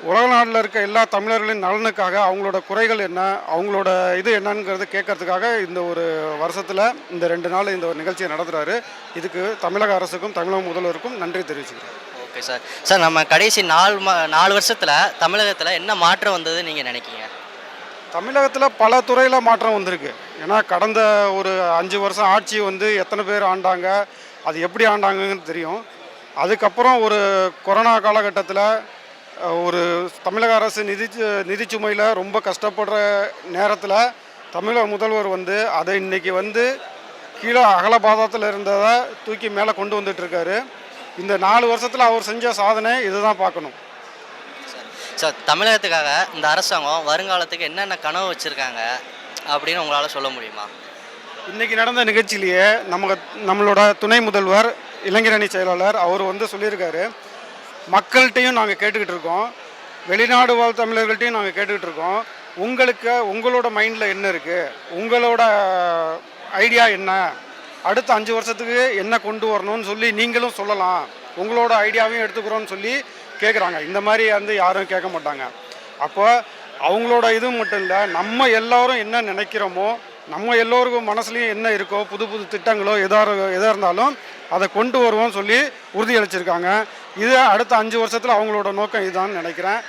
உலக நாட்டில் இருக்க எல்லா தமிழர்களின் நலனுக்காக அவங்களோட குறைகள் என்ன, அவங்களோட இது என்னங்கிறது கேட்கறதுக்காக இந்த ஒரு வருஷத்தில் இந்த 2 நாள் இந்த ஒரு நிகழ்ச்சியை நடத்துகிறாரு. இதுக்கு தமிழக அரசுக்கும் தமிழக முதல்வருக்கும் நன்றி தெரிவிச்சுக்கிறேன். Okay sir. சார் நம்ம கடைசி 4 வருஷத்தில் தமிழகத்தில் என்ன மாற்றம் வந்ததுன்னு நீங்கள் நினைக்கிங்க? தமிழகத்தில் பல துறையில் மாற்றம் வந்திருக்கு. ஏன்னா கடந்த ஒரு 5 வருஷம் ஆட்சி வந்து எத்தனை பேர் ஆண்டாங்க, அது எப்படி ஆண்டாங்கன்னு தெரியும். அதுக்கப்புறம் ஒரு கொரோனா காலகட்டத்தில் ஒரு தமிழக அரசு நிதி சுமையில் ரொம்ப கஷ்டப்படுற நேரத்தில் தமிழக முதல்வர் வந்து அதை இன்றைக்கி வந்து கீழே அகல பாதத்தில் இருந்ததை தூக்கி மேலே கொண்டு வந்துட்டுருக்காரு. இந்த 4 வருஷத்தில் அவர் செஞ்ச சாதனை இதுதான் பார்க்கணும். சார் தமிழகத்துக்காக இந்த அரசாங்கம் வருங்காலத்துக்கு என்னென்ன கனவு வச்சுருக்காங்க அப்படின்னு உங்களால் சொல்ல முடியுமா? இன்றைக்கி நடந்த நிகழ்ச்சியிலேயே நம்மளோட துணை முதல்வர் இளைஞரணி செயலாளர் அவர் வந்து சொல்லியிருக்காரு, மக்கள்கிட்டையும் நாங்கள் கேட்டுக்கிட்டு இருக்கோம், வெளிநாடு வாழ் தமிழர்கள்ட்டையும் நாங்கள் கேட்டுக்கிட்டு இருக்கோம், உங்களோட மைண்டில் என்ன இருக்குது, உங்களோட ஐடியா என்ன, அடுத்த 5 வருஷத்துக்கு என்ன கொண்டு வரணும்னு சொல்லி நீங்களும் சொல்லலாம், உங்களோட ஐடியாவையும் எடுத்துக்கிறோன்னு சொல்லி கேட்குறாங்க. இந்த மாதிரி வந்து யாரும் கேட்க மாட்டாங்க. அப்போ அவங்களோட இது மட்டும் இல்லை, நம்ம எல்லோரும் என்ன நினைக்கிறோமோ, நம்ம எல்லோருக்கும் மனசுலையும் என்ன இருக்கோ, புது புது திட்டங்களோ எதாக இருந்தாலும் அதை கொண்டு வருவோம்னு சொல்லி உறுதியளிச்சிருக்காங்க. இது அடுத்த 5 வருஷத்தில் அவங்களோட நோக்கம் இதுதான் நினைக்கிறேன்.